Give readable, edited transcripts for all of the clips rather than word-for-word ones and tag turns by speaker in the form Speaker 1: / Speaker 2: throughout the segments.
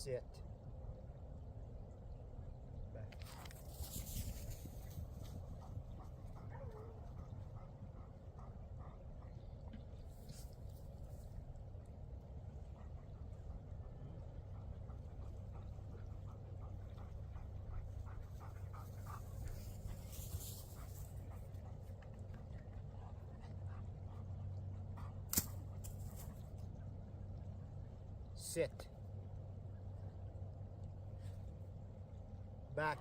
Speaker 1: Sit. Back. Sit. Back.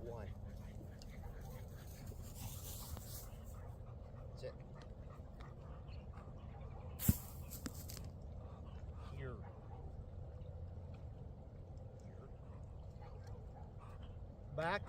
Speaker 1: One. Sit. Here. Back.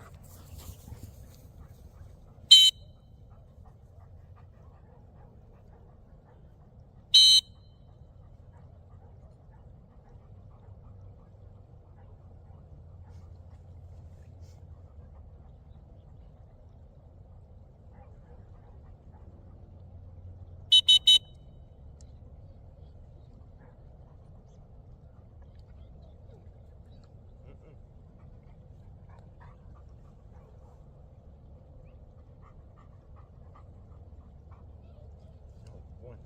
Speaker 1: No, one.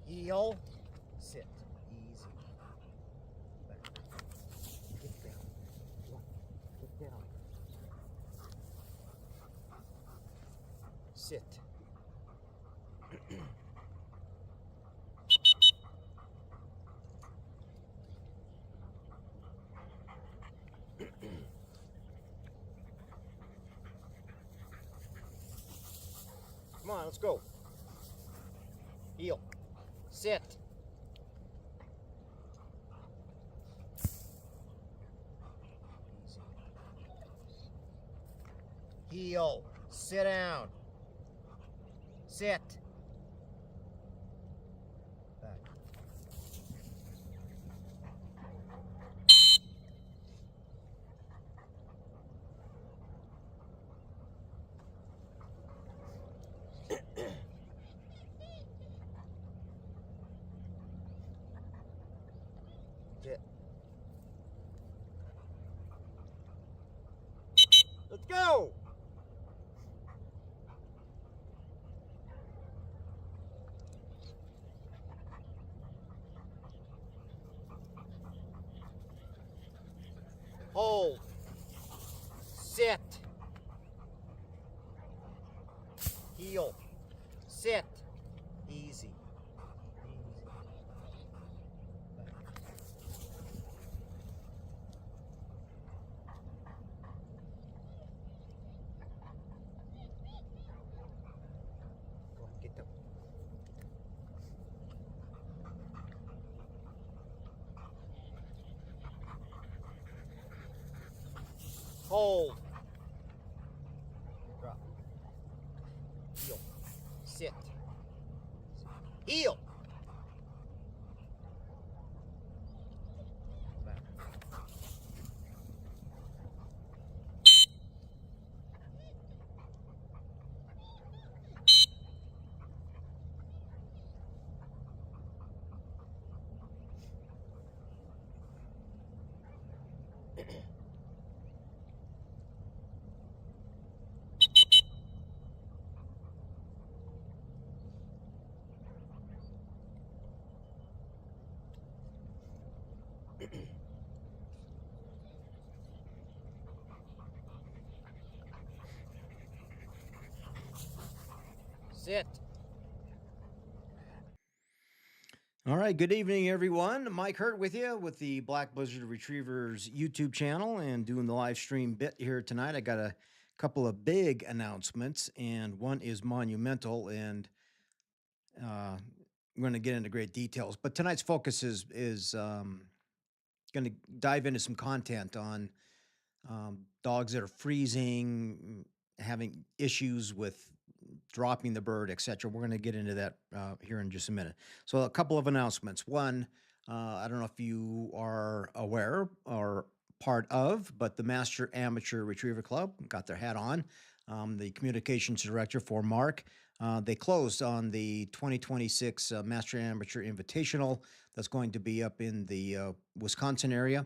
Speaker 1: Easy. Heel. Sit. Easy. Back. Get down. One. Get down. Sit. Come on, let's go. Heel. Sit. Easy. Heel. Sit down. Sit. Back. Sit. Let's go. Hold. Sit. Heel. Sit. Easy. Easy. Back. Go on, get down. Hold. Drop. Heel. Sit. Heel. Back. Sit.
Speaker 2: All right, good evening, everyone. Mike Hurt with you with the Black Blizzard Retrievers YouTube channel and doing the live stream bit here tonight. I got a couple of big announcements, and one is monumental, and I'm going to get into great details. But tonight's focus is going to dive into some content on dogs that are freezing, having issues with dropping the bird, etc. We're going to get into that here in just a minute. So, a couple of announcements. One, I don't know if you are aware or part of, but the Master Amateur Retriever Club got their hat on. The communications director for Mark. They closed on the 2026 Master Amateur Invitational that's going to be up in the Wisconsin area.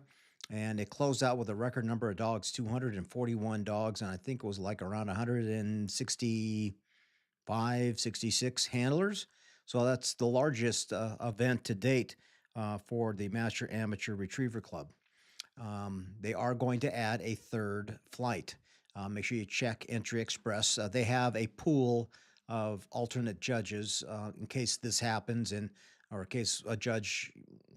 Speaker 2: And it closed out with a record number of dogs, 241 dogs, and I think it was like around 165, 66 handlers. So that's the largest event to date for the Master Amateur Retriever Club. They are going to add a third flight. Make sure you check Entry Express. They have a pool of alternate judges in case this happens, or in case a judge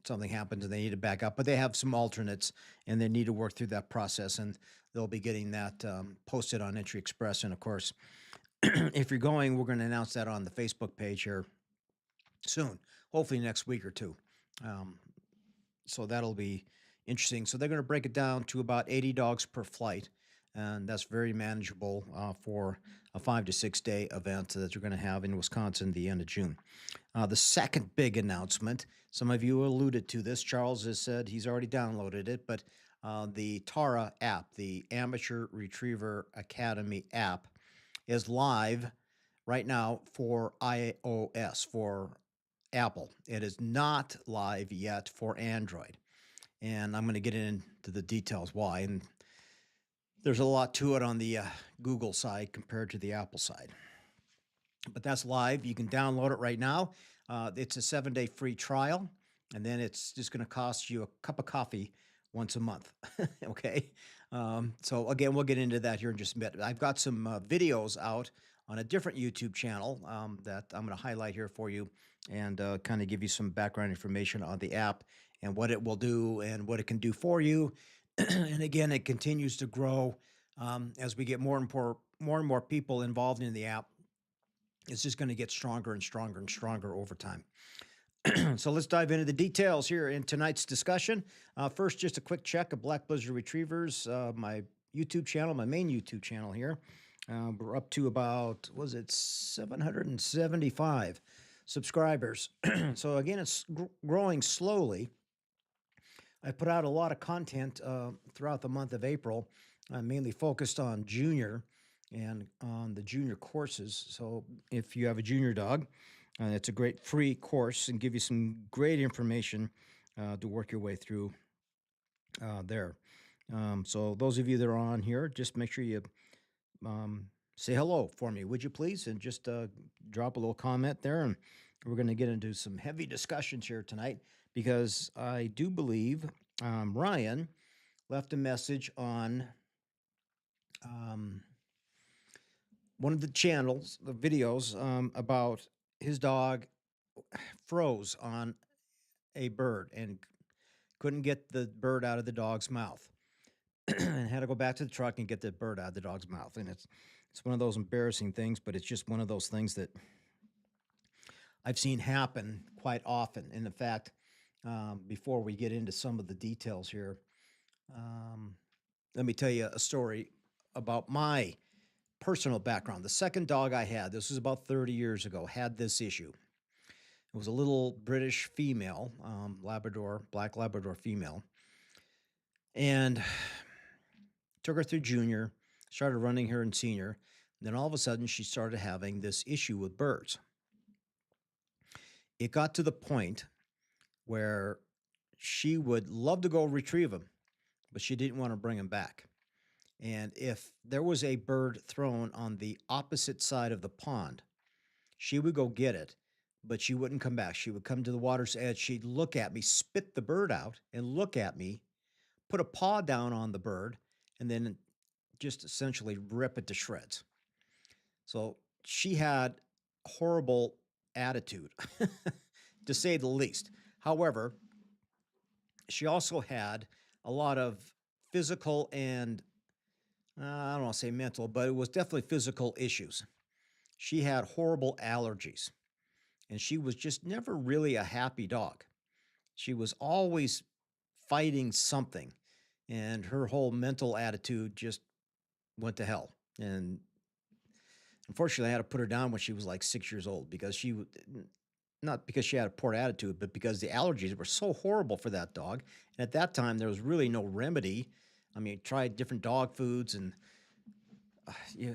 Speaker 2: something happens and they need to back up. But they have some alternates, and they need to work through that process, and they'll be getting that posted on Entry Express. And of course, if you're going, we're going to announce that on the Facebook page here soon, hopefully next week or two. Um, so that'll be interesting. So they're going to break it down to about 80 dogs per flight, and that's very manageable for a 5 to 6 day event that you're going to have in Wisconsin the end of June. The second big announcement, some of you alluded to this. Charles has said he's already downloaded it, but the Tara app, the Amateur Retriever Academy app, is live right now for iOS, for Apple. It is not live yet for Android. And I'm going to get into the details why. And there's a lot to it on the Google side compared to the Apple side. But that's live. You can download it right now. It's a 7-day free trial, and then it's just going to cost you a cup of coffee once a month. Okay. So again, we'll get into that here in just a bit. I've got some videos out on a different YouTube channel that I'm going to highlight here for you and kind of give you some background information on the app and what it will do and what it can do for you. And again, it continues to grow as we get more and more people involved in the app. It's just going to get stronger and stronger and stronger over time. So let's dive into the details here in tonight's discussion. First, just a quick check of Black Blizzard Retrievers, my YouTube channel, my main YouTube channel here. We're up to about, was it 775 subscribers. So again, it's growing slowly. I put out a lot of content throughout the month of April, mainly focused on junior and on the junior courses. So if you have a junior dog, it's a great free course and give you some great information to work your way through there. So those of you that are on here, just make sure you say hello for me, would you please? And just drop a little comment there. And we're going to get into some heavy discussions here tonight because I do believe Ryan left a message on one of the channels, the videos about his dog froze on a bird and couldn't get the bird out of the dog's mouth and had to go back to the truck and get the bird out of the dog's mouth. And it's one of those embarrassing things, but it's just one of those things that I've seen happen quite often. And in fact, before we get into some of the details here, let me tell you a story about my personal background. The second dog I had, this was about 30 years ago, had this issue. It was a little British female, Labrador, black Labrador female. And took her through junior, started running her in senior. And then all of a sudden, she started having this issue with birds. It got to the point where she would love to go retrieve them, but she didn't want to bring them back. And if there was a bird thrown on the opposite side of the pond, she would go get it, but she wouldn't come back. She would come to the water's edge. She'd look at me, spit the bird out, and look at me, put a paw down on the bird, and then just essentially rip it to shreds. So she had horrible attitude. to say the least. However, she also had a lot of physical and I don't want to say mental, but it was definitely physical issues. She had horrible allergies, and she was just never really a happy dog. She was always fighting something, and her whole mental attitude just went to hell. And unfortunately, I had to put her down when she was like 6 years old because not because she had a poor attitude, but because the allergies were so horrible for that dog. And at that time, there was really no remedy. I mean, tried different dog foods, and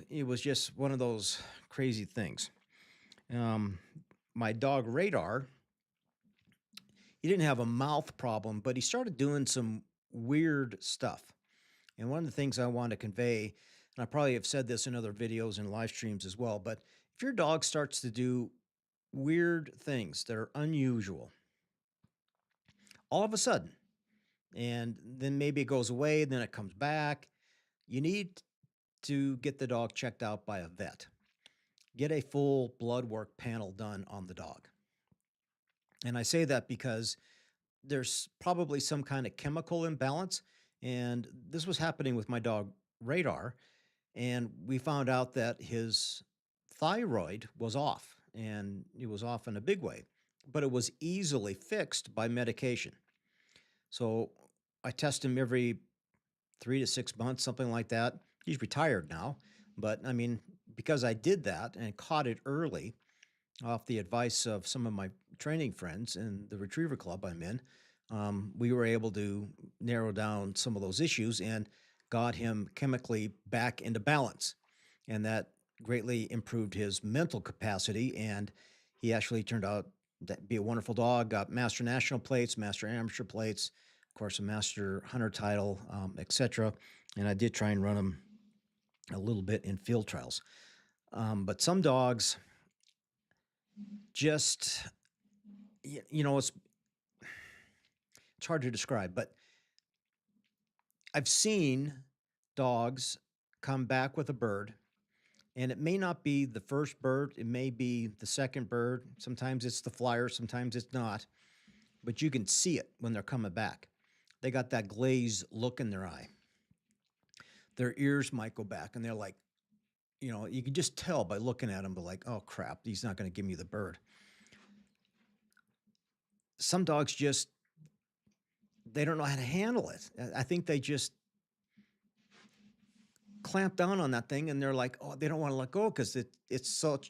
Speaker 2: it was just one of those crazy things. Um, my dog Radar, he didn't have a mouth problem, but he started doing some weird stuff. And one of the things I want to convey, and I probably have said this in other videos and live streams as well, but if your dog starts to do weird things that are unusual all of a sudden, and then maybe it goes away, then it comes back, you need to get the dog checked out by a vet. Get a full blood work panel done on the dog. And I say that because there's probably some kind of chemical imbalance. And this was happening with my dog Radar. And we found out that his thyroid was off, and it was off in a big way, but it was easily fixed by medication. So I test him every 3 to 6 months, something like that. He's retired now. But I mean, because I did that and caught it early off the advice of some of my training friends in the retriever club I'm in, we were able to narrow down some of those issues and got him chemically back into balance. And that greatly improved his mental capacity. And he actually turned out to be a wonderful dog, got Master National plates, Master Amateur plates, of course, a Master Hunter title, etc. And I did try and run him a little bit in field trials. But some dogs just, it's hard to describe, but I've seen dogs come back with a bird, and it may not be the first bird, it may be the second bird. Sometimes it's the flyer, sometimes it's not, but you can see it when they're coming back. They got that glazed look in their eye. Their ears might go back, and they're like, you can just tell by looking at them, but like, oh crap, he's not going to give me the bird. Some dogs just, they don't know how to handle it. I think they just clamp down on that thing, and they're like, oh, they don't want to let go because it's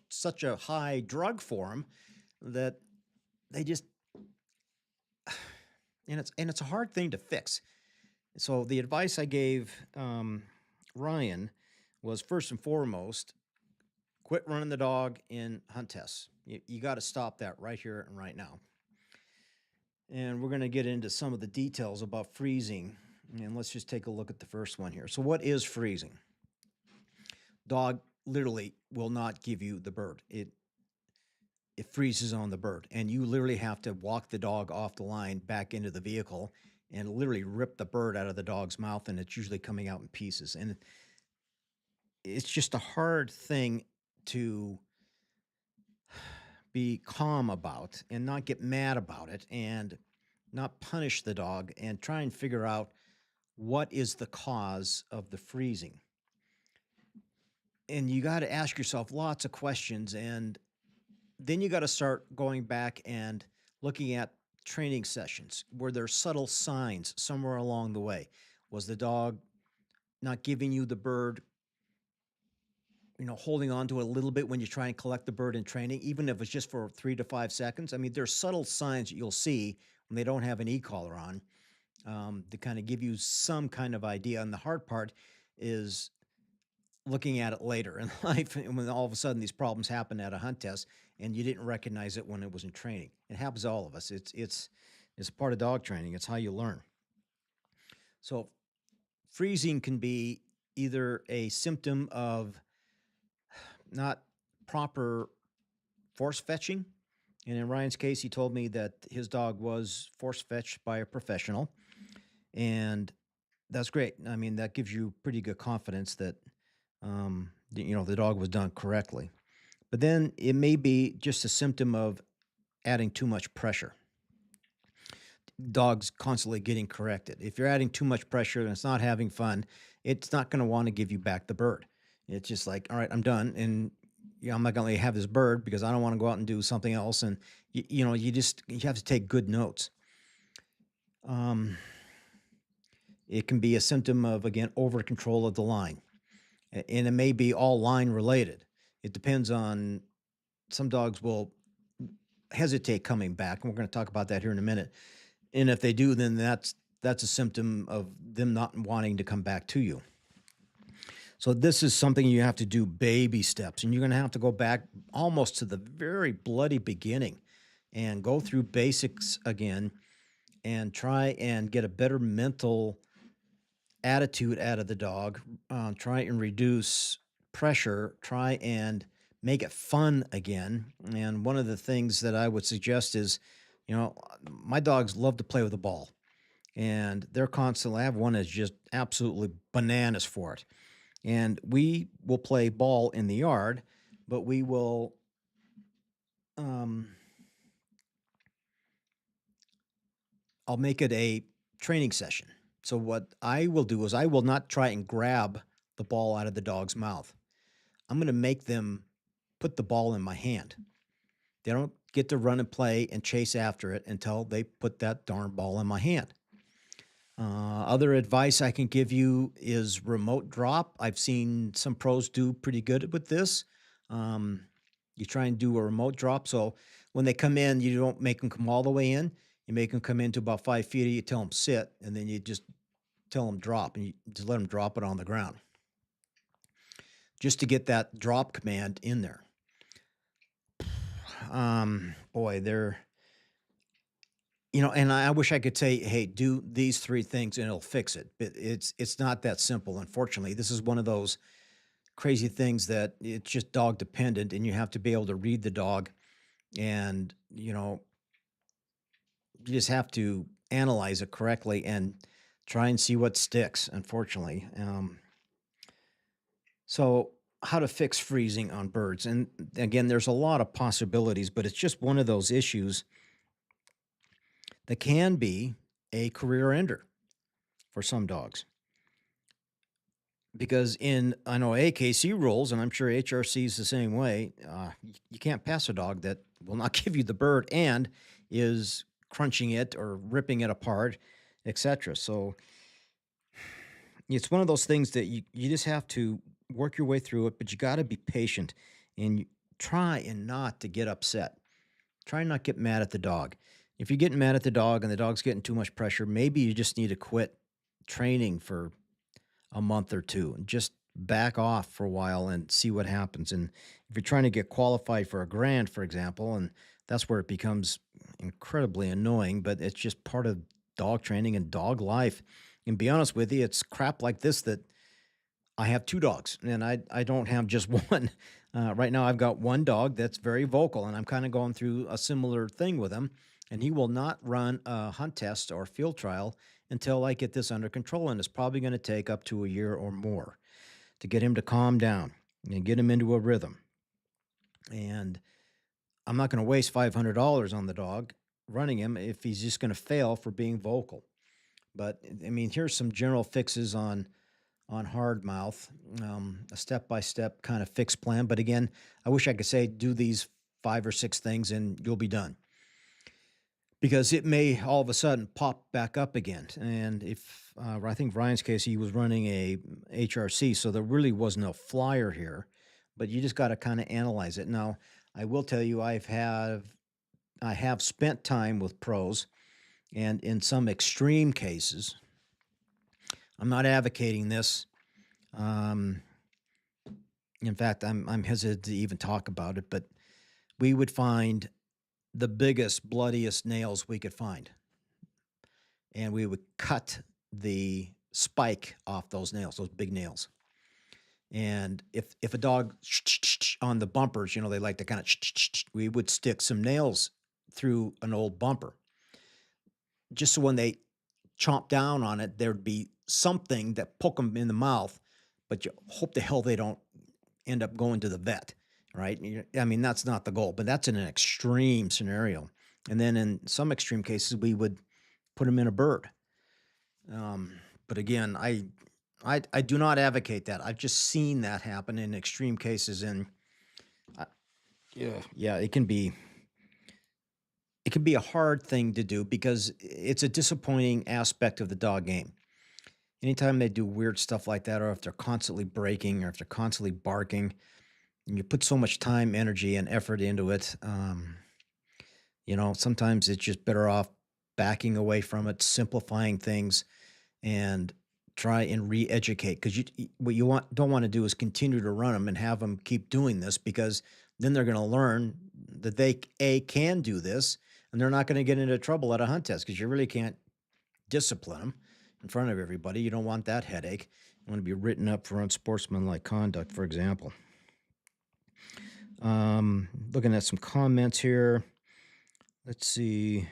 Speaker 2: such a high drug for them that they just, and it's a hard thing to fix. So the advice I gave Ryan was, first and foremost, quit running the dog in hunt tests. You got to stop that right here and right now. And we're going to get into some of the details about freezing. And let's just take a look at the first one here. So what is freezing? Dog literally will not give you the bird. It freezes on the bird. And you literally have to walk the dog off the line back into the vehicle and literally rip the bird out of the dog's mouth. And it's usually coming out in pieces. And it's just a hard thing to be calm about and not get mad about it and not punish the dog and try and figure out what is the cause of the freezing. And you got to ask yourself lots of questions, and then you got to start going back and looking at training sessions. Were there subtle signs somewhere along the way? Was the dog not giving you the bird, holding on to it a little bit when you try and collect the bird in training, even if it's just for 3 to 5 seconds? I mean, there's subtle signs that you'll see when they don't have an e-collar on, to kind of give you some kind of idea. And the hard part is looking at it later in life, and when all of a sudden these problems happen at a hunt test and you didn't recognize it when it was in training. It happens to all of us. It's a part of dog training. It's how you learn. So freezing can be either a symptom of not proper force fetching. And in Ryan's case, he told me that his dog was force fetched by a professional. And that's great. I mean, that gives you pretty good confidence that, the dog was done correctly. But then it may be just a symptom of adding too much pressure. Dog's constantly getting corrected. If you're adding too much pressure and it's not having fun, it's not going to want to give you back the bird. It's just like, all right, I'm done, and I'm not going to have this bird because I don't want to go out and do something else. And you have to take good notes. Um, it can be a symptom of, again, over control of the line, and it may be all line related. It depends on, some dogs will hesitate coming back, and we're going to talk about that here in a minute. And if they do, then that's a symptom of them not wanting to come back to you. So this is something you have to do baby steps, and you're going to have to go back almost to the very bloody beginning and go through basics again and try and get a better mental attitude out of the dog. Try and reduce pressure. Try and make it fun again. And one of the things that I would suggest is, my dogs love to play with the ball, and they're constantly. I have one that's just absolutely bananas for it, and we will play ball in the yard, but we will. Um, I'll make it a training session. So what I will do is I will not try and grab the ball out of the dog's mouth. I'm going to make them put the ball in my hand. They don't get to run and play and chase after it until they put that darn ball in my hand. Other advice I can give you is remote drop. I've seen some pros do pretty good with this. You try and do a remote drop. So when they come in, you don't make them come all the way in. You make them come into about 5 feet. You tell them sit, and then you just tell them drop, and you just let them drop it on the ground, just to get that drop command in there. Boy, and I wish I could say, hey, do these 3 things and it'll fix it. But it's not that simple. Unfortunately, this is one of those crazy things that it's just dog dependent, and you have to be able to read the dog, and you just have to analyze it correctly and try and see what sticks. Unfortunately, so how to fix freezing on birds, and again, there's a lot of possibilities, but it's just one of those issues that can be a career ender for some dogs. Because I know AKC rules, and I'm sure HRC is the same way, you can't pass a dog that will not give you the bird and is crunching it or ripping it apart, etc. So it's one of those things that you just have to work your way through it, but you got to be patient, and try and not to get upset. Try and not get mad at the dog. If you're getting mad at the dog and the dog's getting too much pressure, maybe you just need to quit training for a month or two and just back off for a while and see what happens. And if you're trying to get qualified for a grant, for example, and that's where it becomes incredibly annoying, but it's just part of dog training and dog life. And be honest with you, it's crap like this that I have 2 dogs, and I don't have just one. Right now, I've got one dog that's very vocal, and I'm kind of going through a similar thing with him, and he will not run a hunt test or field trial until I get this under control, and it's probably going to take up to a year or more to get him to calm down and get him into a rhythm. And I'm not going to waste $500 on the dog running him if he's just going to fail for being vocal. But I mean, here's some general fixes on hard mouth, a step-by-step kind of fix plan. But again, I wish I could say do these 5 or 6 things and you'll be done, because it may all of a sudden pop back up again. And if I think Ryan's case, he was running a HRC, so there really was no flyer here, but you just got to kind of analyze it. Now, I will tell you, I have spent time with pros, and in some extreme cases, I'm not advocating this. In fact, I'm hesitant to even talk about it, but we would find the biggest, bloodiest nails we could find, and we would cut the spike off those nails, those big nails. And if a dog on the bumpers, they like to kind of, we would stick some nails through an old bumper, just so when they chomp down on it, there'd be something that poke them in the mouth, but you hope the hell they don't end up going to the vet right? I mean, that's not the goal, but that's in an extreme scenario. And then in some extreme cases, we would put them in a bird. Um, but again, I do not advocate that. I've just seen that happen in extreme cases, and I, yeah, it can be a hard thing to do because it's a disappointing aspect of the dog game. Anytime they do weird stuff like that, or if they're constantly breaking, or if they're constantly barking, and you put so much time, energy, and effort into it, sometimes it's just better off backing away from it, simplifying things, and try and re-educate. Because what you don't want to do is continue to run them and have them keep doing this, because then they're going to learn that they can do this, and they're not going to get into trouble at a hunt test, because you really can't discipline them in front of everybody. You don't want that headache. You want to be written up for unsportsmanlike conduct, for example. Looking at some comments here. Let's see.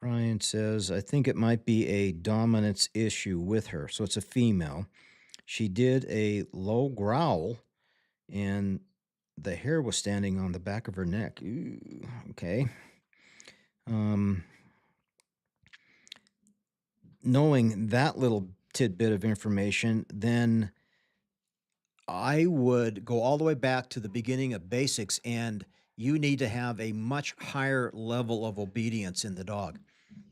Speaker 2: Ryan says, I think it might be a dominance issue with her. So it's a female. She did a low growl, and the hair was standing on the back of her neck. Ooh, okay. Knowing that little tidbit of information, then I would go all the way back to the beginning of basics, and you need to have a much higher level of obedience in the dog.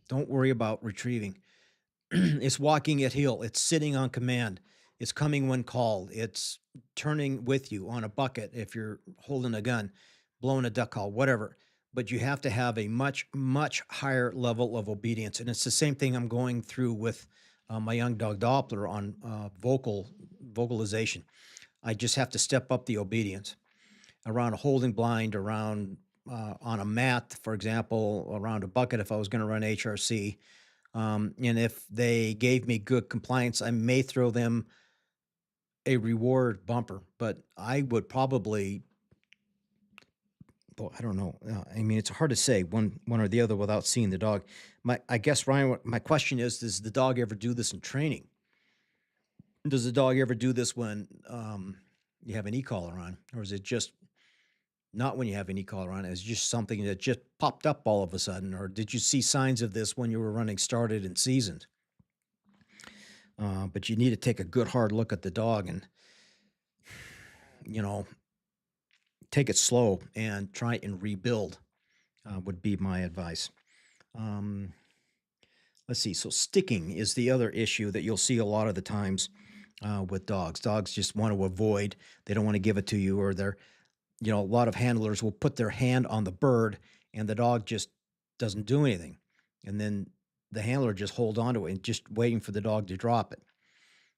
Speaker 2: Don't worry about retrieving. It's walking at heel. It's sitting on command. It's coming when called. It's turning with you on a bucket if you're holding a gun, blowing a duck call, whatever. But you have to have a much, much higher level of obedience. And it's the same thing I'm going through with my young dog Doppler on vocalization. I just have to step up the obedience around a holding blind, around on a mat, for example, around a bucket if I was going to run HRC. And if they gave me good compliance, I may throw them a reward bumper, but I would probably, well, I don't know. I mean, it's hard to say one or the other without seeing the dog. I guess, Ryan, my question is, does the dog ever do this in training? Does the dog ever do this when you have an e-collar on, or is it just not when you have an e-collar on? It's just something that just popped up all of a sudden, or did you see signs of this when you were running started and seasoned? But you need to take a good hard look at the dog and, take it slow and try and rebuild, would be my advice. Let's see. So sticking is the other issue that you'll see a lot of the times with dogs. Dogs just want to avoid, they don't want to give it to you, or they're, a lot of handlers will put their hand on the bird and the dog just doesn't do anything. And then the handler just hold on to it and just waiting for the dog to drop it.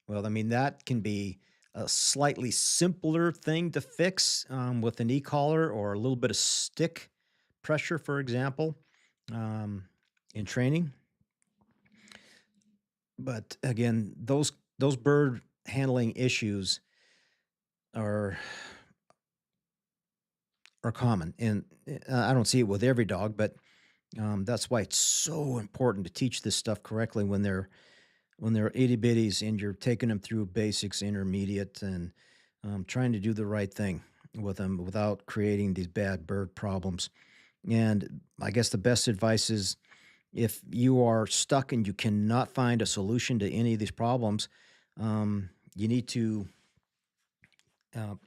Speaker 2: Well, I mean, that can be a slightly simpler thing to fix with an e-collar or a little bit of stick pressure, for example, in training. But again, those bird handling issues are common, and I don't see it with every dog, but that's why it's so important to teach this stuff correctly when they're itty bitties and you're taking them through basics, intermediate, and trying to do the right thing with them without creating these bad bird problems. And I guess the best advice is, if you are stuck and you cannot find a solution to any of these problems, you need to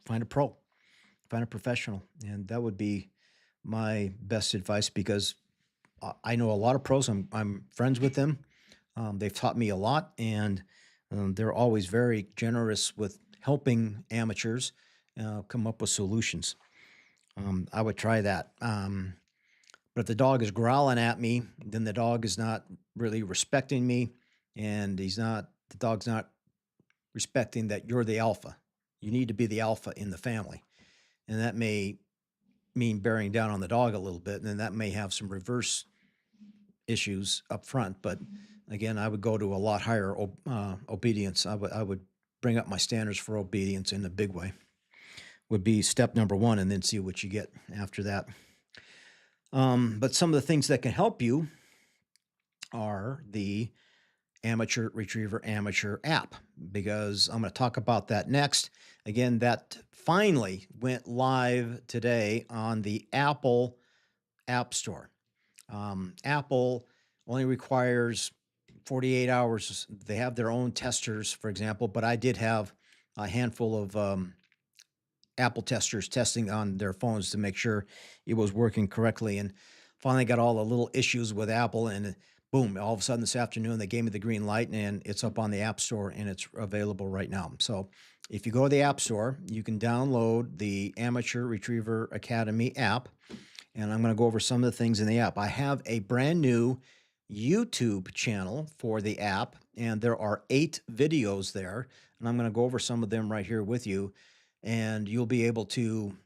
Speaker 2: find a pro, find a professional. And that would be my best advice, because I know a lot of pros. I'm friends with them. They've taught me a lot, and they're always very generous with helping amateurs come up with solutions. I would try that. But if the dog is growling at me, then the dog is not really respecting me, and the dog's not respecting that you're the alpha. You need to be the alpha in the family. And that may mean bearing down on the dog a little bit, and then that may have some reverse issues up front. But again, I would go to a lot higher obedience. I would bring up my standards for obedience in a big way. Would be step number one, and then see what you get after that. But some of the things that can help you are the Amateur Retriever Amateur app, because I'm going to talk about that next. Again, that finally went live today on the Apple App Store. Apple only requires 48 hours. They have their own testers, for example, but I did have a handful of Apple testers testing on their phones to make sure it was working correctly. And finally got all the little issues with Apple, and boom, all of a sudden this afternoon, they gave me the green light, and it's up on the App Store, and it's available right now. So if you go to the App Store, you can download the Amateur Retriever Academy app, and I'm going to go over some of the things in the app. I have a brand new YouTube channel for the app, and there are 8 videos there, and I'm going to go over some of them right here with you, and you'll be able to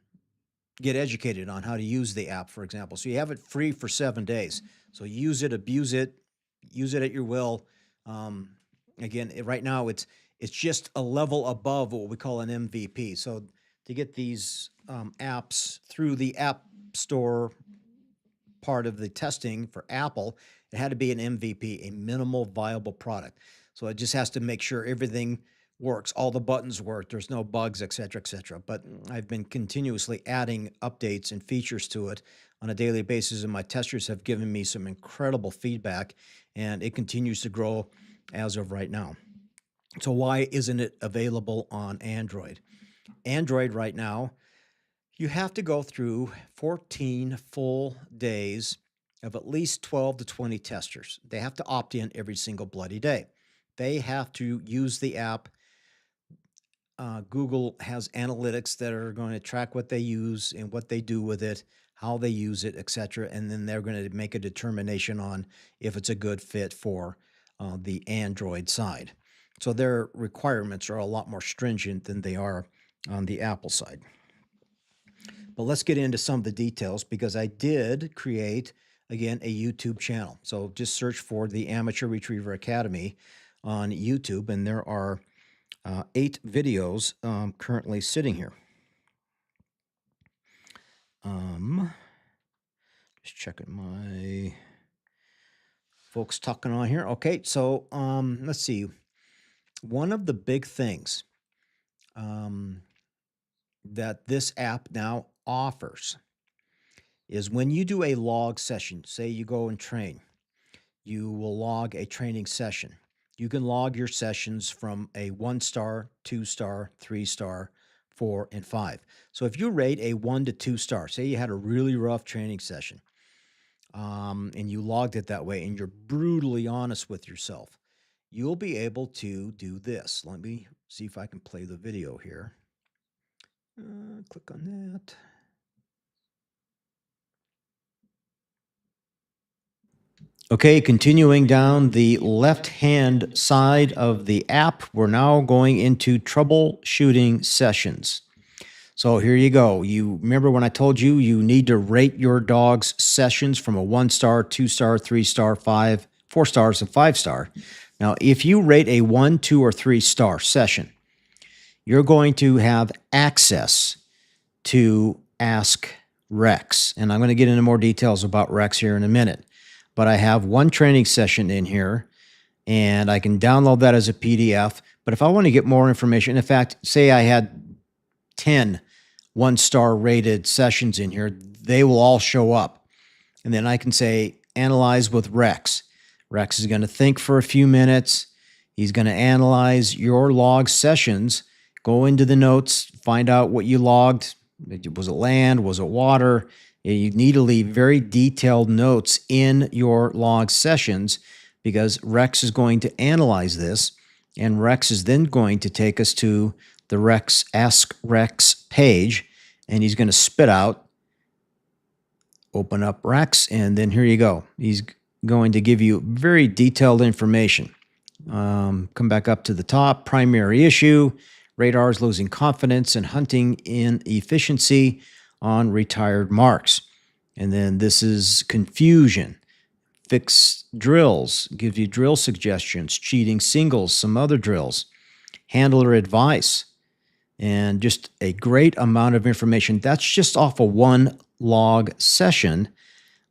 Speaker 2: get educated on how to use the app, for example. So you have it free for 7 days. So use it, abuse it, use it at your will. Again, right now it's just a level above what we call an MVP. So to get these apps through the App Store part of the testing for Apple, it had to be an MVP, a minimal viable product. So it just has to make sure everything works, all the buttons work, there's no bugs, et cetera, et cetera. But I've been continuously adding updates and features to it on a daily basis, and my testers have given me some incredible feedback, and it continues to grow as of right now. So why isn't it available on Android? Android right now, you have to go through 14 full days of at least 12 to 20 testers. They have to opt in every single bloody day. They have to use the app. Google has analytics that are going to track what they use and what they do with it, how they use it, etc. And then they're going to make a determination on if it's a good fit for the Android side. So their requirements are a lot more stringent than they are on the Apple side. But let's get into some of the details, because I did create, again, a YouTube channel. So just search for the Amateur Retriever Academy on YouTube, and there are 8 videos currently sitting here. Just checking my folks talking on here. Okay, so let's see. One of the big things that this app now offers is when you do a log session, say you go and train, you will log a training session. You can log your sessions from a 1-star, 2-star, 3-star, 4, and 5. So if you rate a 1 to 2 star, say you had a really rough training session, and you logged it that way, and you're brutally honest with yourself, you'll be able to do this. Let me see if I can play the video here. Click on that. Okay, continuing down the left-hand side of the app, we're now going into troubleshooting sessions. So here you go. You remember when I told you you need to rate your dog's sessions from a 1-star, 2-star, 3-star, 5, 4 stars, and 5-star. Now, if you rate a 1, 2, or 3-star session, you're going to have access to Ask Rex. And I'm going to get into more details about Rex here in a minute. But I have one training session in here, and I can download that as a PDF. But if I want to get more information, in fact, say I had 10 1-star rated sessions in here, they will all show up. And then I can say, analyze with Rex. Rex is going to think for a few minutes. He's going to analyze your log sessions, go into the notes, find out what you logged. Was it land? Was it water? You need to leave very detailed notes in your log sessions, because Rex is going to analyze this, and Rex is then going to take us to the Rex Ask Rex page, and he's going to spit out, open up Rex, and then here you go. He's going to give you very detailed information. Come back up to the top, primary issue, radars losing confidence and hunting inefficiency on retired marks. And then this is confusion, fix drills, give you drill suggestions, cheating singles, some other drills, handler advice, and just a great amount of information. That's just off of one log session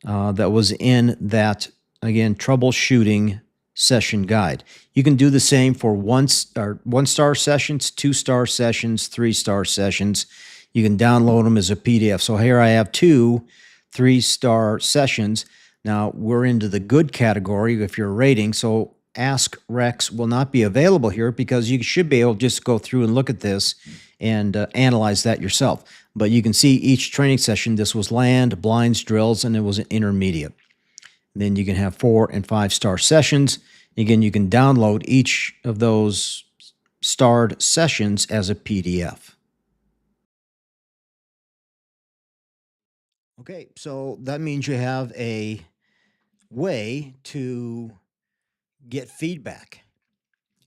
Speaker 2: that was in that, again, troubleshooting session guide. You can do the same for one-star sessions, two-star sessions, three-star sessions. You can download them as a PDF. So here I have two 3-star sessions. Now we're into the good category if you're rating. So Ask Rex will not be available here because you should be able to just go through and look at this and analyze that yourself. But you can see each training session. This was land, blinds, drills, and it was an intermediate. Then you can have 4- and 5-star sessions. Again, you can download each of those starred sessions as a PDF. Okay, so that means you have a way to get feedback,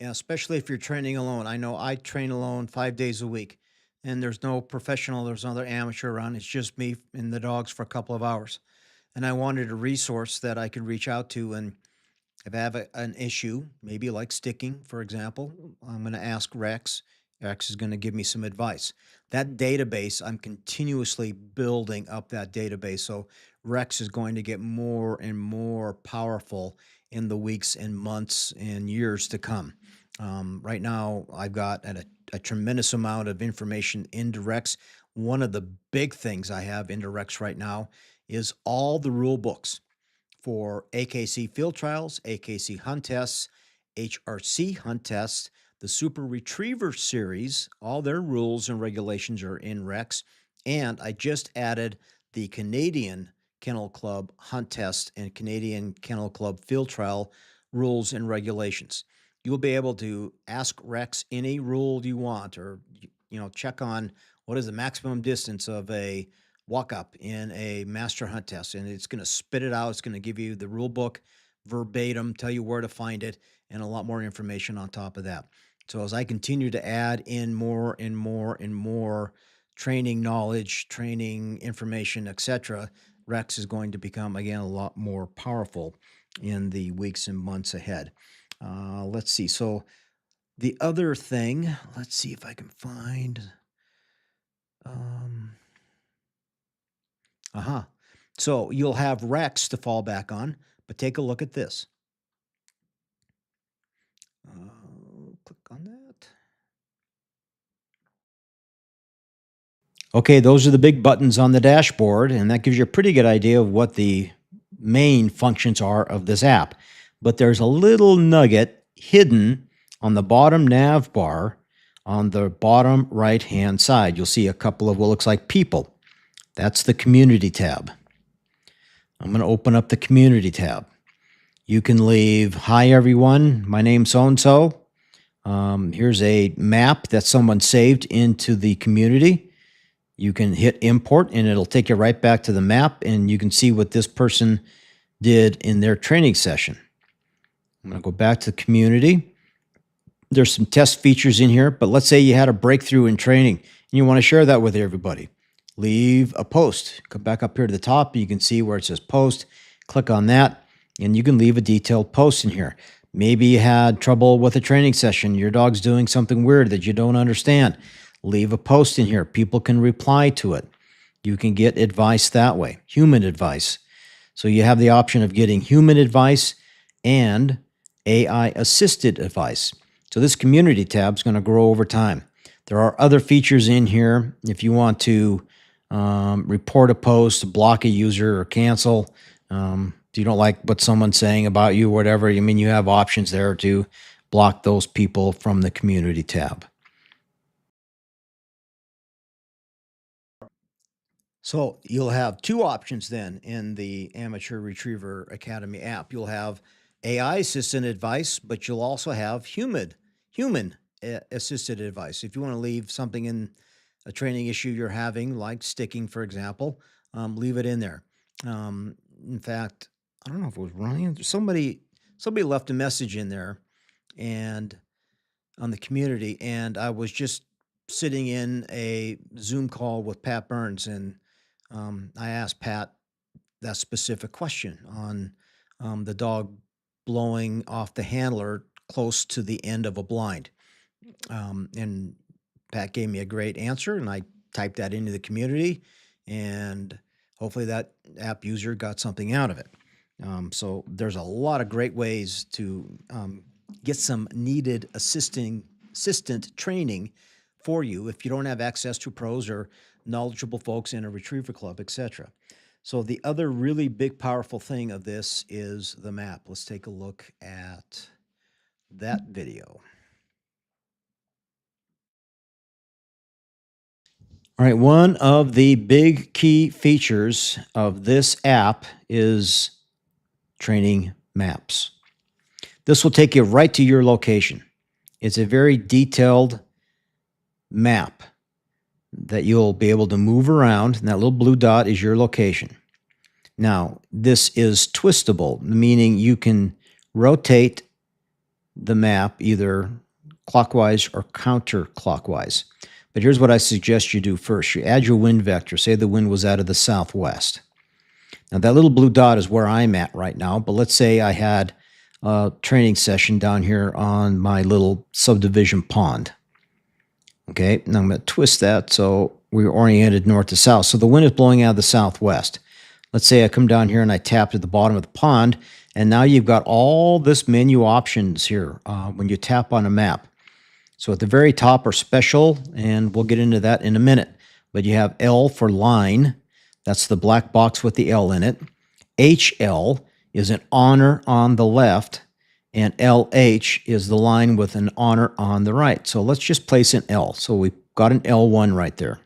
Speaker 2: especially if you're training alone. I know I train alone 5 days a week, and there's no professional, there's no other amateur around. It's just me and the dogs for a couple of hours. And I wanted a resource that I could reach out to. And if I have an issue, maybe like sticking, for example, I'm going to ask Rex. Rex is going to give me some advice. That database, I'm continuously building up that database. So Rex is going to get more and more powerful in the weeks and months and years to come. Right now, I've got a tremendous amount of information into Rex. One of the big things I have into Rex right now is all the rule books for AKC field trials, AKC hunt tests, HRC hunt tests, the Super Retriever series. All their rules and regulations are in Rex. And I just added the Canadian Kennel Club hunt test and Canadian Kennel Club field trial rules and regulations. You'll be able to ask Rex any rule you want, or check on what is the maximum distance of a walk up in a master hunt test, and it's going to spit it out. It's going to give you the rule book verbatim, tell you where to find it, and a lot more information on top of that. So as I continue to add in more and more and more training knowledge, training information, etc., Rex is going to become, again, a lot more powerful in the weeks and months ahead. Let's see. So the other thing, let's see if I can find. So you'll have Rex to fall back on, but take a look at this. Click on that. Okay, those are the big buttons on the dashboard, and that gives you a pretty good idea of what the main functions are of this app. But there's a little nugget hidden on the bottom nav bar on the bottom right-hand side. You'll see a couple of what looks like people. That's the community tab. I'm going to open up the community tab. You can leave, "Hi everyone, my name's so-and-so. Here's a map that someone saved into the community." You can hit import and it'll take you right back to the map, and you can see what this person did in their training session. I'm going to go back to the community. There's some test features in here, but let's say you had a breakthrough in training and you want to share that with everybody. Leave a post. Come back up here to the top. You can see where it says post. Click on that, and you can leave a detailed post in here. Maybe you had trouble with a training session. Your dog's doing something weird that you don't understand. Leave a post in here. People can reply to it. You can get advice that way, human advice. So you have the option of getting human advice and AI-assisted advice. So this community tab is going to grow over time. There are other features in here if you want to report a post, block a user, or cancel. If you don't like what someone's saying about you, whatever, you have options there to block those people from the community tab. So you'll have two options then in the Amateur Retriever Academy app. You'll have AI assistant advice, but you'll also have human assisted advice. If you want to leave something in a training issue you're having, like sticking, for example, leave it in there. In fact, I don't know if it was Ryan. Somebody left a message in there, and on the community, and I was just sitting in a Zoom call with Pat Burns, and I asked Pat that specific question on the dog blowing off the handler close to the end of a blind. And Pat gave me a great answer, and I typed that into the community, and hopefully that app user got something out of it. So there's a lot of great ways to get some needed assistant training for you if you don't have access to pros or knowledgeable folks in a retriever club, etc. So the other really big, powerful thing of this is the map. Let's take a look at that video. All right, one of the big key features of this app is training maps. This will take you right to your location. It's a very detailed map that you'll be able to move around, and that little blue dot is your location. Now, this is twistable, meaning you can rotate the map either clockwise or counterclockwise. But here's what I suggest you do first. You add your wind vector. Say the wind was out of the southwest. Now, that little blue dot is where I'm at right now, but let's say I had a training session down here on my little subdivision pond. Okay, now I'm going to twist that so we're oriented north to south. So the wind is blowing out of the southwest. Let's say I come down here and I tap at the bottom of the pond, and now you've got all this menu options here when you tap on a map. So at the very top are special, and we'll get into that in a minute. But you have L for line. That's the black box with the L in it. HL is an honor on the left, and LH is the line with an honor on the right. So let's just place an L. So we've got an L1 right there.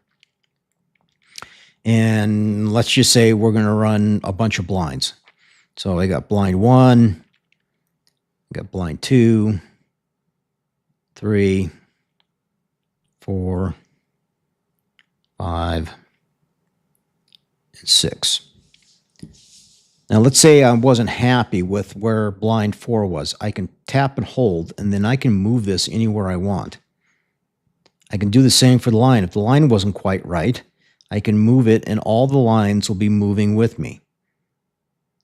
Speaker 2: And let's just say we're going to run a bunch of blinds. So I got blind 1, I got blind 2, 3, 4, 5, and 6. Now, let's say I wasn't happy with where blind 4 was. I can tap and hold, and then I can move this anywhere I want. I can do the same for the line. If the line wasn't quite right, I can move it, and all the lines will be moving with me.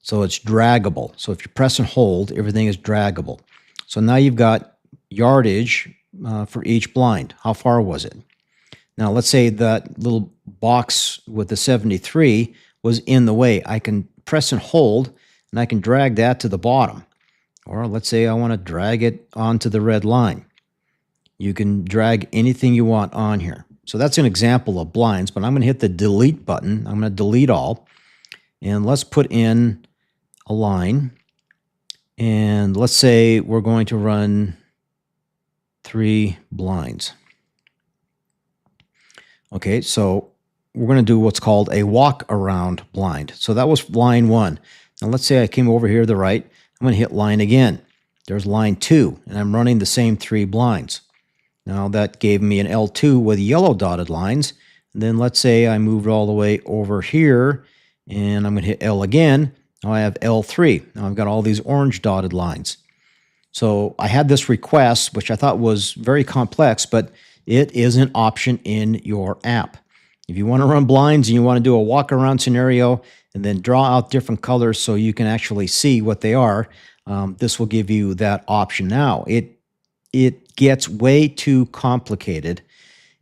Speaker 2: So it's draggable. So if you press and hold, everything is draggable. So now you've got yardage for each blind. How far was it? Now, let's say that little box with the 73 was in the way. I can press and hold, and I can drag that to the bottom. Or let's say I want to drag it onto the red line. You can drag anything you want on here. So that's an example of blinds, but I'm going to hit the delete button. I'm going to delete all. And let's put in a line. And let's say we're going to run 3 blinds. Okay, so we're going to do what's called a walk around blind. So that was line 1. Now let's say I came over here to the right. I'm going to hit line again. There's line 2, and I'm running the same 3 blinds. Now that gave me an L2 with yellow dotted lines. And then let's say I moved all the way over here, and I'm going to hit L again. Now I have L3. Now I've got all these orange dotted lines. So I had this request, which I thought was very complex, but it is an option in your app. If you want to run blinds and you want to do a walk around scenario and then draw out different colors so you can actually see what they are, this will give you that option. Now, it gets way too complicated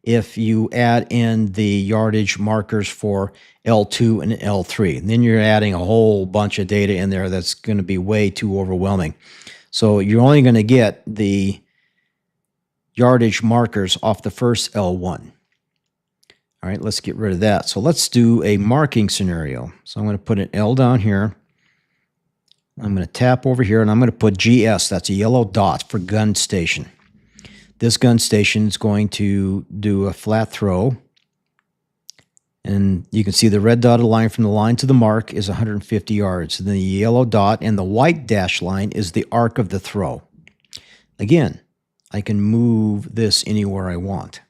Speaker 2: if you add in the yardage markers for L2 and L3. And then you're adding a whole bunch of data in there that's going to be way too overwhelming. So you're only going to get the yardage markers off the first L1. All right, let's get rid of that. So let's do a marking scenario. So I'm going to put an L down here. I'm going to tap over here, and I'm going to put GS. That's a yellow dot for gun station. This gun station is going to do a flat throw. And you can see the red dotted line from the line to the mark is 150 yards. And the yellow dot and the white dash line is the arc of the throw. Again, I can move this anywhere I want.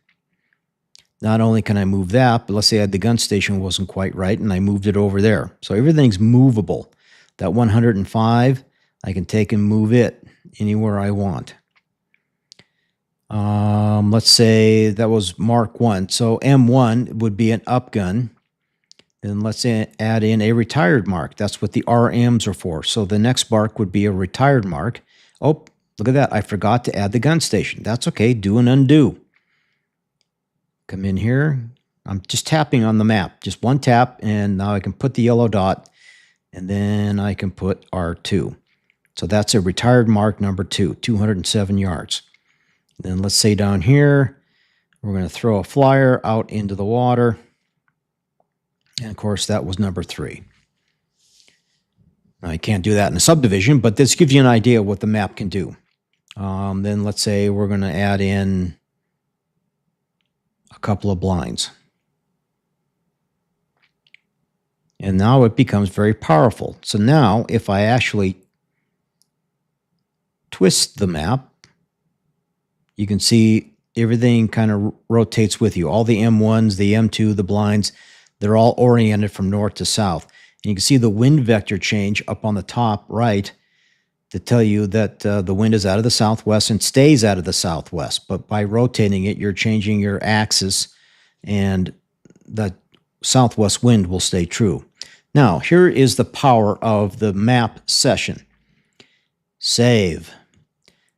Speaker 2: Not only can I move that, but let's say the gun station wasn't quite right, and I moved it over there. So everything's movable. That 105, I can take and move it anywhere I want. Let's say that was Mark 1. So M1 would be an up gun. Then let's add in a retired mark. That's what the RMs are for. So the next mark would be a retired mark. Oh, look at that. I forgot to add the gun station. That's okay. Do and undo. Come in here. I'm just tapping on the map. Just one tap, and now I can put the yellow dot and then I can put R2. So that's a retired mark number 2, 207 yards. Then let's say down here, we're going to throw a flyer out into the water. And of course, that was number 3. Now, I can't do that in a subdivision, but this gives you an idea of what the map can do. Then let's say we're going to add in a couple of blinds. And now it becomes very powerful. So now if I actually twist the map, you can see everything kind of rotates with you. All the M1s, the M2, the blinds, they're all oriented from north to south. And you can see the wind vector change up on the top right to tell you that the wind is out of the southwest and stays out of the southwest. But by rotating it, you're changing your axis, and the southwest wind will stay true. Now, here is the power of the map session. Save.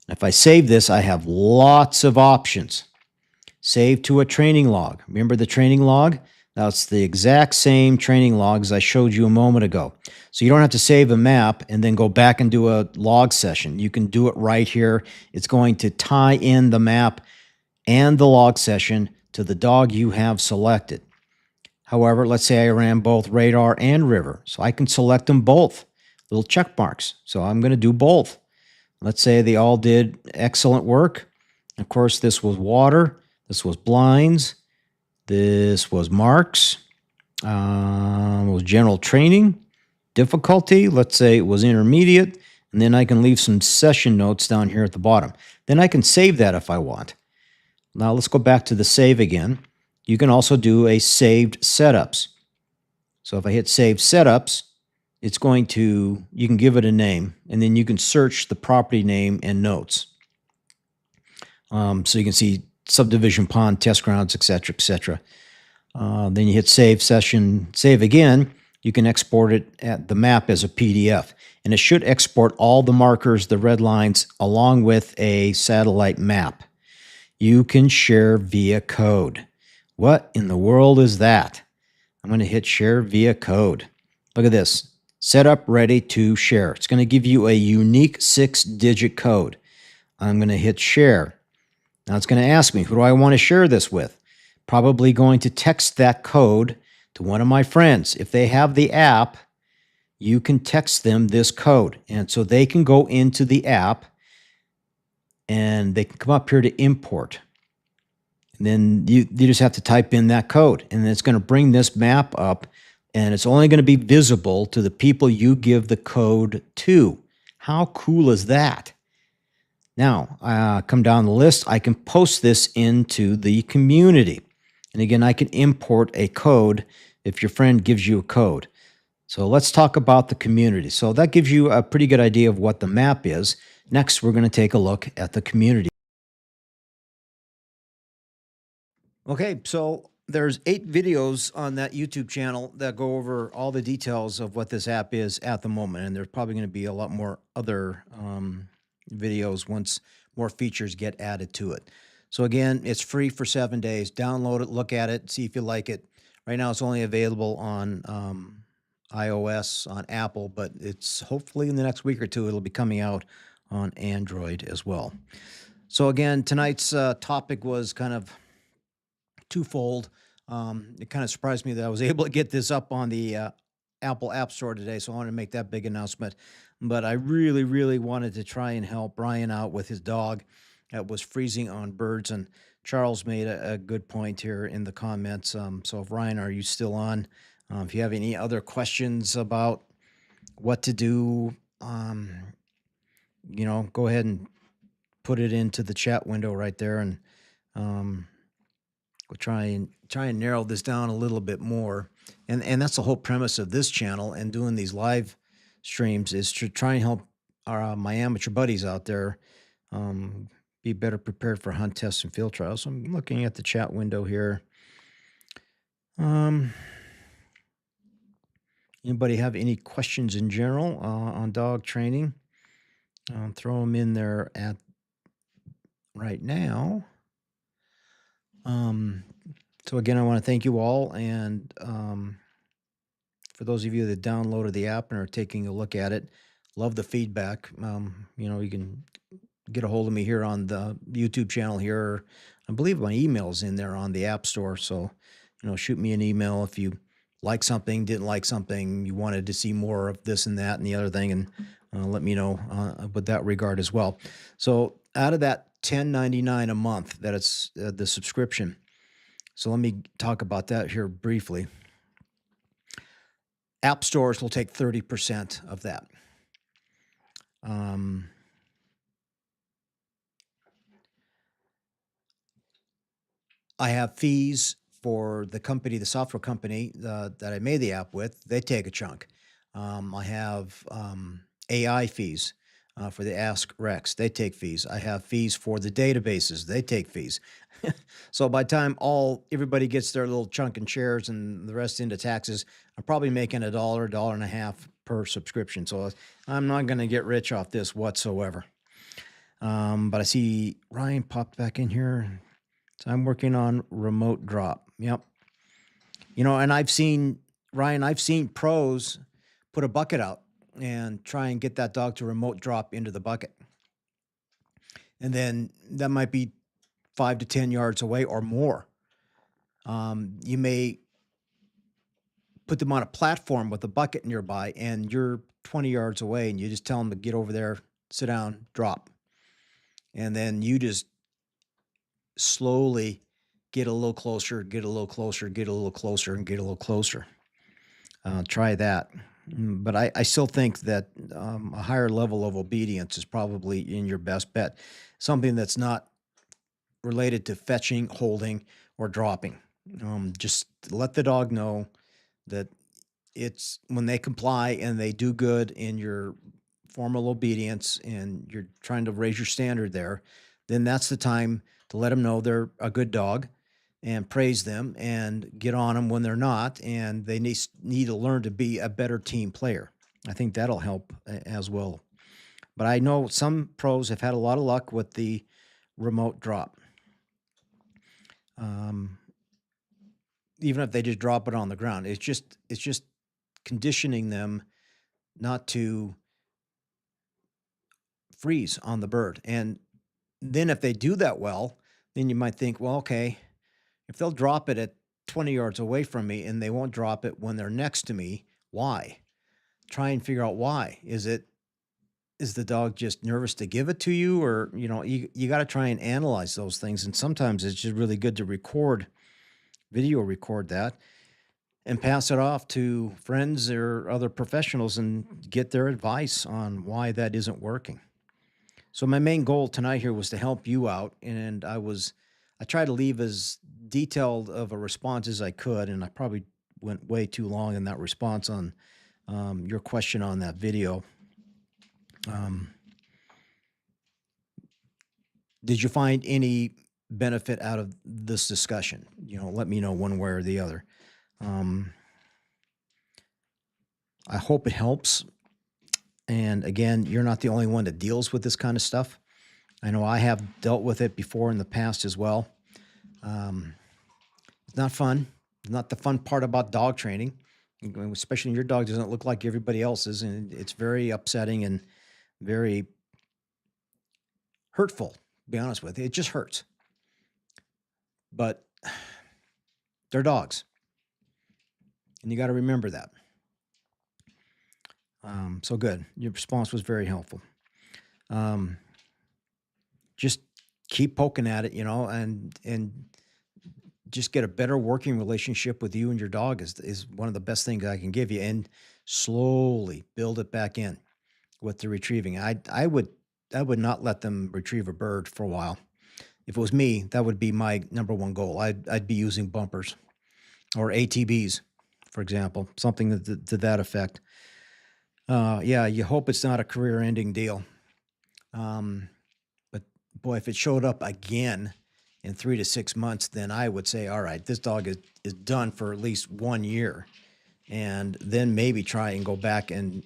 Speaker 2: If I save this, I have lots of options. Save to a training log. Remember the training log? Now, it's the exact same training log as I showed you a moment ago. So you don't have to save a map and then go back and do a log session. You can do it right here. It's going to tie in the map and the log session to the dog you have selected. However, let's say I ran both radar and river. So I can select them both, little check marks. So I'm going to do both. Let's say they all did excellent work. Of course, this was water. This was blinds. This was marks. Was general training. Difficulty, let's say it was intermediate. And then I can leave some session notes down here at the bottom. Then I can save that if I want. Now let's go back to the save again. You can also do a saved setups. So if I hit save setups, it's going to, you can give it a name, and then you can search the property name and notes. So you can see subdivision pond, test grounds, etc., etc. Then you hit save session, save again. You can export it at the map as a PDF, and it should export all the markers, the red lines, along with a satellite map. You can share via code. What in the world is that? I'm going to hit share via code. Look at this. Set up, ready to share. It's going to give you a unique 6-digit code. I'm going to hit share. Now it's going to ask me, who do I want to share this with? Probably going to text that code to one of my friends. If they have the app, you can text them this code. And so they can go into the app and they can come up here to import. And then you just have to type in that code, and it's going to bring this map up, and it's only going to be visible to the people you give the code to. How cool is that? Now, come down the list. I can post this into the community. And again, I can import a code if your friend gives you a code. So let's talk about the community. So that gives you a pretty good idea of what the map is. Next, we're going to take a look at the community. Okay, so there's 8 videos on that YouTube channel that go over all the details of what this app is at the moment, and there's probably going to be a lot more other videos once more features get added to it. So again, it's free for 7 days. Download it, look at it, see if you like it. Right now, it's only available on iOS, on Apple, but it's hopefully in the next week or two, it'll be coming out on Android as well. So again, tonight's topic was kind of twofold. It kind of surprised me that I was able to get this up on the Apple App Store today, so I wanted to make that big announcement. But I really, really wanted to try and help Brian out with his dog that was freezing on birds. And Charles made a good point here in the comments. So, Brian, are you still on? If you have any other questions about what to do, go ahead and put it into the chat window right there, and we'll try and narrow this down a little bit more. And that's the whole premise of this channel and doing these live streams, is to try and help my amateur buddies out there be better prepared for hunt tests and field trials. So I'm looking at the chat window here. Anybody have any questions in general on dog training? Throw them in there at right now. So again, I want to thank you all, and For those of you that downloaded the app and are taking a look at it, love the feedback. You can get a hold of me here on the YouTube channel here. I believe my email's in there on the App Store. So, shoot me an email if you like something, didn't like something, you wanted to see more of this and that and the other thing, and let me know with that regard as well. So out of that $10.99 a month, that it's the subscription. So let me talk about that here briefly. App stores will take 30% of that. I have fees for the company, the software company that I made the app with. They take a chunk. I have AI fees for the Ask Rex. They take fees. I have fees for the databases. They take fees. So by the time everybody gets their little chunk and shares and the rest into taxes, I'm probably making $1, $1.50 per subscription. So I'm not going to get rich off this whatsoever. But I see Ryan popped back in here. So I'm working on remote drop. Yep. And I've seen pros put a bucket out and try and get that dog to remote drop into the bucket. And then that might be 5 to 10 yards away or more. You may put them on a platform with a bucket nearby and you're 20 yards away and you just tell them to get over there, sit down, drop. And then you just slowly get a little closer, get a little closer, get a little closer, and get a little closer. Try that. But I still think that a higher level of obedience is probably in your best bet. Something that's not related to fetching, holding, or dropping. Just let the dog know that it's when they comply and they do good in your formal obedience and you're trying to raise your standard there, then that's the time to let them know they're a good dog and praise them and get on them when they're not. And they need to learn to be a better team player. I think that'll help as well. But I know some pros have had a lot of luck with the remote drop. Even if they just drop it on the ground, it's just conditioning them not to freeze on the bird. And then if they do that well, then you might think, well, okay, if they'll drop it at 20 yards away from me and they won't drop it when they're next to me, why? Try and figure out why. Is the dog just nervous to give it to you? Or, you got to try and analyze those things. And sometimes it's just really good to video record that and pass it off to friends or other professionals and get their advice on why that isn't working. So my main goal tonight here was to help you out. And I tried to leave as detailed of a response as I could. And I probably went way too long in that response on your question on that video. Did you find any benefit out of this discussion? Let me know one way or the other. I hope it helps. And again, you're not the only one that deals with this kind of stuff. I know I have dealt with it before in the past as well. It's not fun. It's not the fun part about dog training, especially when your dog doesn't look like everybody else's. And it's very upsetting and very hurtful, to be honest with you. It just hurts. But they're dogs. And you got to remember that. So good. Your response was very helpful. Just keep poking at it, and just get a better working relationship with you and your dog is one of the best things I can give you, and slowly build it back in with the retrieving. I would not let them retrieve a bird for a while. If it was me, that would be my number one goal. I'd be using bumpers or ATBs, for example, something to that effect. Yeah, you hope it's not a career-ending deal. But boy, if it showed up again in 3 to 6 months, then I would say, all right, this dog is done for at least 1 year, and then maybe try and go back and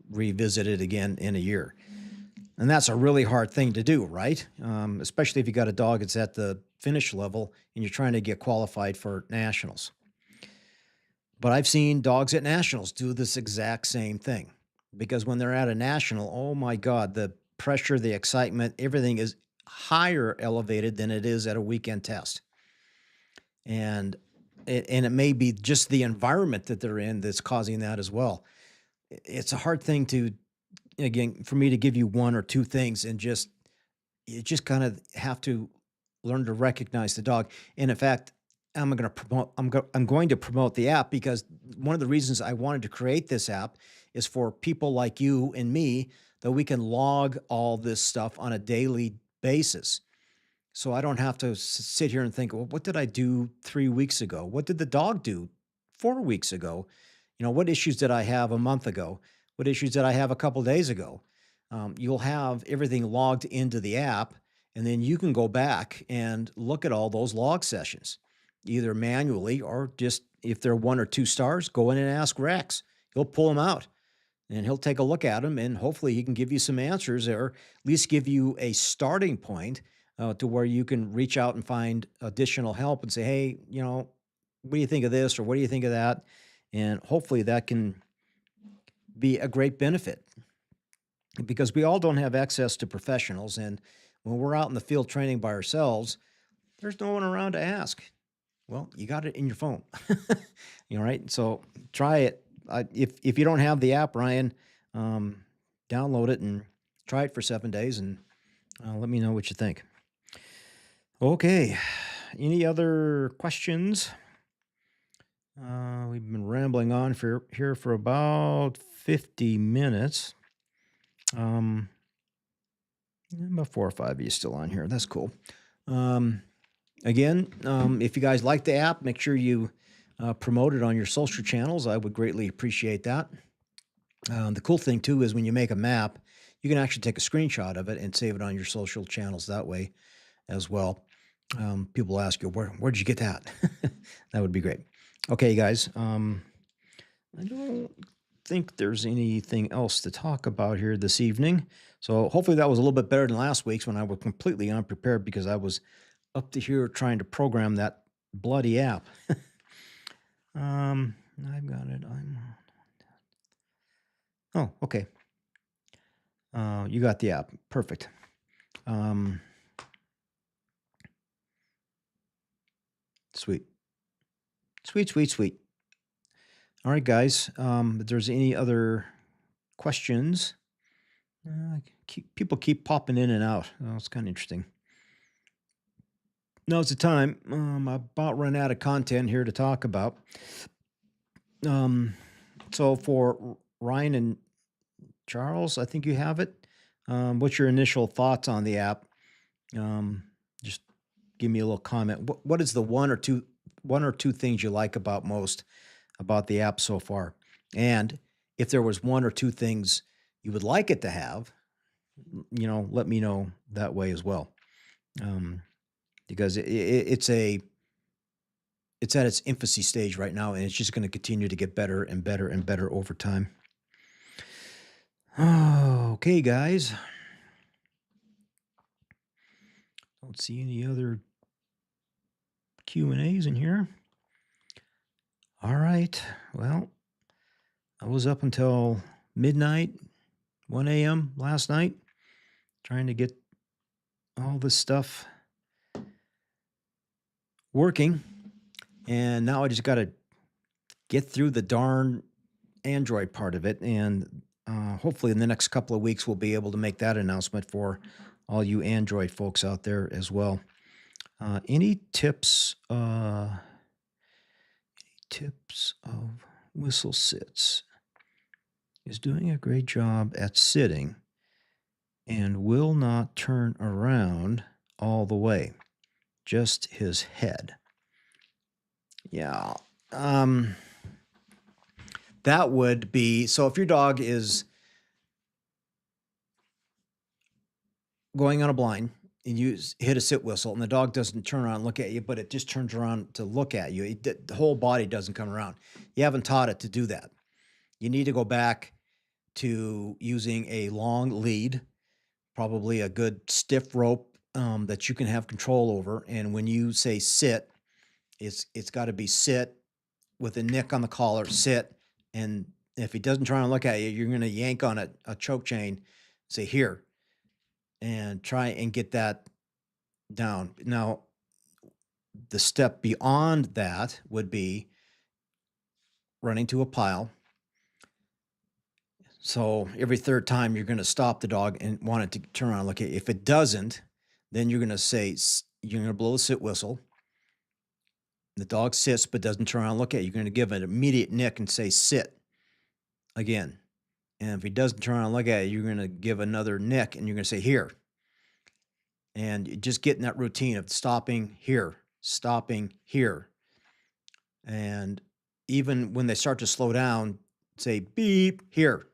Speaker 2: revisit it again in a year. And that's a really hard thing to do, right? Especially if you got a dog that's at the finish level and you're trying to get qualified for nationals. But I've seen dogs at nationals do this exact same thing because when they're at a national, oh my God, the pressure, the excitement, everything is higher elevated than it is at a weekend test. And it may be just the environment that they're in that's causing that as well. It's a hard thing to, again, for me to give you one or two things and just, you just kind of have to learn to recognize the dog. And in fact, I'm going to promote the app because one of the reasons I wanted to create this app is for people like you and me that we can log all this stuff on a daily basis. So I don't have to sit here and think, well, what did I do 3 weeks ago? What did the dog do 4 weeks ago? What issues did I have a month ago? What issues did I have a couple days ago? You'll have everything logged into the app, and then you can go back and look at all those log sessions, either manually or just if they're 1 or 2 stars, go in and ask Rex. He'll pull them out and he'll take a look at them, and hopefully he can give you some answers or at least give you a starting point to where you can reach out and find additional help and say, hey, what do you think of this or what do you think of that? And hopefully that can be a great benefit because we all don't have access to professionals. And when we're out in the field training by ourselves, there's no one around to ask. Well, you got it in your phone, right? So try it. If you don't have the app, Ryan, download it and try it for 7 days and let me know what you think. Okay. Any other questions? We've been rambling on here for about 50 minutes. About 4 or 5 of you still on here. That's cool. Again, if you guys like the app, make sure you promote it on your social channels. I would greatly appreciate that. The cool thing too is when you make a map, you can actually take a screenshot of it and save it on your social channels that way as well. People ask you, where'd you get that? That would be great. Okay, guys. I don't think there's anything else to talk about here this evening. So hopefully that was a little bit better than last week's when I was completely unprepared because I was up to here trying to program that bloody app. I've got it. Oh, okay. You got the app. Perfect. Sweet. Sweet, sweet, sweet. All right, guys. If there's any other questions, people keep popping in and out. Oh, it's kind of interesting. Now's the time. I about run out of content here to talk about. So for Ryan and Charles, I think you have it. What's your initial thoughts on the app? Just give me a little comment. What is the one or two things you like about most about the app so far? And if there was 1 or 2 things you would like it to have, let me know that way as well. Because it's at its infancy stage right now, and it's just going to continue to get better and better and better over time. Okay, guys. Don't see any other Q&As in here. All right. Well, I was up until midnight, 1 a.m. last night, trying to get all this stuff working. And now I just got to get through the darn Android part of it. And hopefully in the next couple of weeks, we'll be able to make that announcement for all you Android folks out there as well. Any tips of Whistle Sits? Is doing a great job at sitting and will not turn around all the way, just his head. Yeah. That would be, so if your dog is going on a blind and you hit a sit whistle and the dog doesn't turn around and look at you, but it just turns around to look at you, the whole body doesn't come around. You haven't taught it to do that. You need to go back to using a long lead, probably a good stiff rope that you can have control over. And when you say sit, it's got to be sit with a nick on the collar, sit, and if he doesn't try and look at you, you're going to yank on a choke chain, say here, and try and get that down. Now, the step beyond that would be running to a pile. So every third time you're going to stop the dog and want it to turn around and look at you. If it doesn't, then you're going to say, you're going to blow the sit whistle. The dog sits but doesn't turn around and look at you. You're going to give an immediate nick and say, sit again. And if he doesn't turn around and look at you, you're going to give another nick and you're going to say, here. And just getting that routine of stopping here, and even when they start to slow down, say beep here.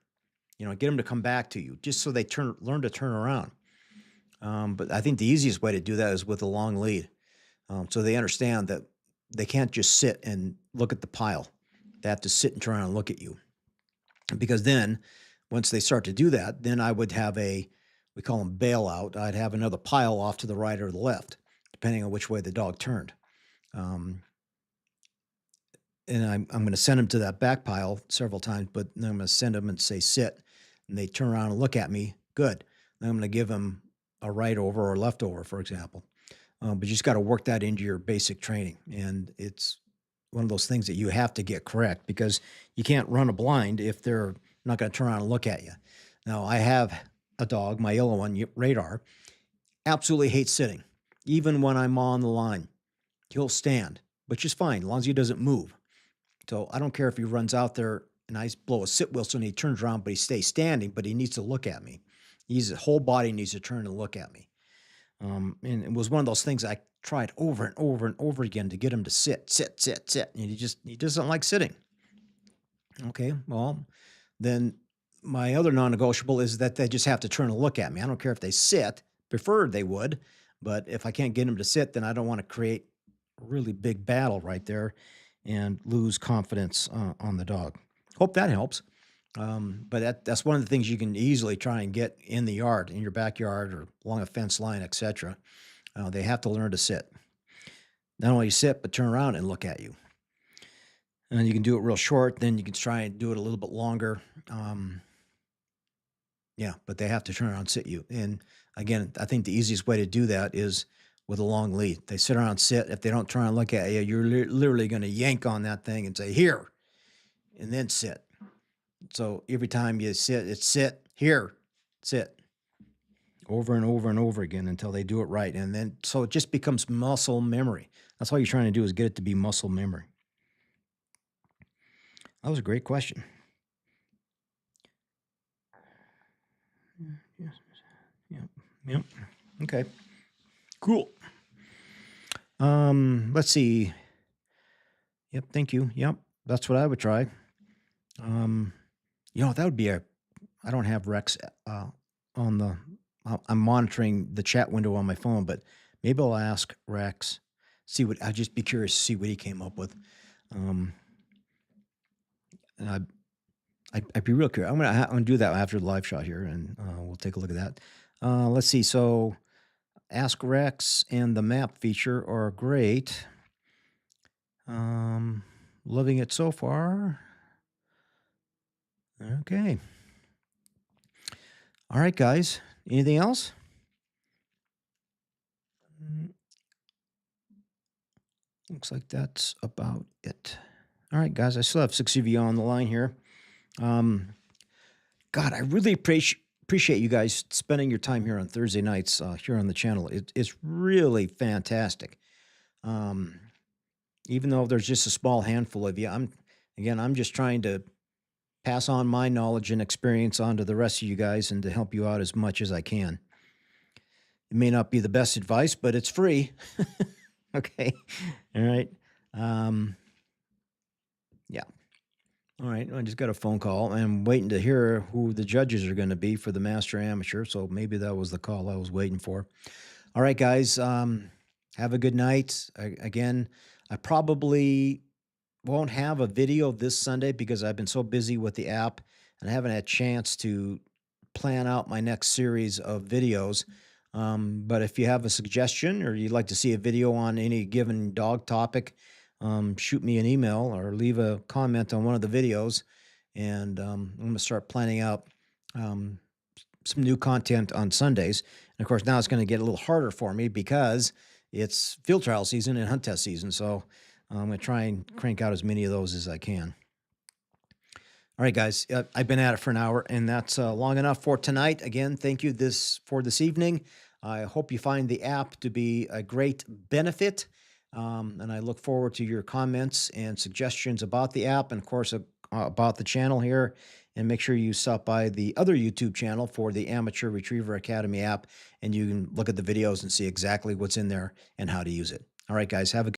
Speaker 2: Get them to come back to you, just so they learn to turn around. But I think the easiest way to do that is with a long lead, so they understand that they can't just sit and look at the pile. They have to sit and turn around and look at you, because then once they start to do that, then I would have we call them bailout. I'd have another pile off to the right or the left, depending on which way the dog turned. And I'm going to send them to that back pile several times, but then I'm going to send them and say, sit, and they turn around and look at me. Good. Then I'm going to give them a right over or left over, for example. But you just got to work that into your basic training. And it's one of those things that you have to get correct, because you can't run a blind if they're not going to turn around and look at you. Now, I have a dog, my yellow one, Radar, absolutely hates sitting. Even when I'm on the line, he'll stand, which is fine, as long as he doesn't move. So I don't care if he runs out there and I blow a sit whistle and he turns around, but he stays standing, but he needs to look at me. His whole body needs to turn and look at me. And it was one of those things I tried over and over and over again to get him to sit. And he doesn't like sitting. Okay, well, then my other non-negotiable is that they just have to turn and look at me. I don't care if they sit, prefer they would, but if I can't get them to sit, then I don't want to create a really big battle right there and lose confidence on the dog. Hope that helps. But that's one of the things you can easily try and get in the yard, in your backyard or along a fence line, etc. They have to learn to sit. Not only sit, but turn around and look at you. And you can do it real short, then you can try and do it a little bit longer. Yeah, but they have to turn around and sit you. And again, I think the easiest way to do that is with a long lead. They sit around and sit. If they don't try and look at you, you're literally going to yank on that thing and say, here, and then sit. So every time you sit, it's sit, here, sit, over and over and over again until they do it right. And then, so it just becomes muscle memory. That's all you're trying to do, is get it to be muscle memory. That was a great question. Yep. Okay. Cool. Let's see. Yep. Thank you. Yep. That's what I would try. That would be I don't have Rex on the. I'm monitoring the chat window on my phone, but maybe I'll ask Rex. I'd just be curious to see what he came up with. And I'd be real curious. I'm gonna do that after the live shot here, and we'll take a look at that. Let's see. So, Ask Rex and the map feature are great. Loving it so far. Okay. All right, guys. Anything else? Looks like that's about it. All right, guys. I still have 6 of you on the line here. God, I really appreciate you guys spending your time here on Thursday nights here on the channel. It's really fantastic. Even though there's just a small handful of you, I'm just trying to pass on my knowledge and experience on to the rest of you guys and to help you out as much as I can. It may not be the best advice, but it's free. Okay. All right. Yeah. All right. I just got a phone call. I'm waiting to hear who the judges are going to be for the Master Amateur. So maybe that was the call I was waiting for. All right, guys. Have a good night. Again, I probably won't have a video this Sunday because I've been so busy with the app and I haven't had a chance to plan out my next series of videos. But if you have a suggestion or you'd like to see a video on any given dog topic, shoot me an email or leave a comment on one of the videos. And I'm going to start planning out some new content on Sundays. And of course, now it's going to get a little harder for me because it's field trial season and hunt test season. So I'm going to try and crank out as many of those as I can. All right, guys, I've been at it for an hour, and that's long enough for tonight. Again, thank you for this evening. I hope you find the app to be a great benefit, and I look forward to your comments and suggestions about the app and, of course, about the channel here. And make sure you stop by the other YouTube channel for the Amateur Retriever Academy app, and you can look at the videos and see exactly what's in there and how to use it. All right, guys, have a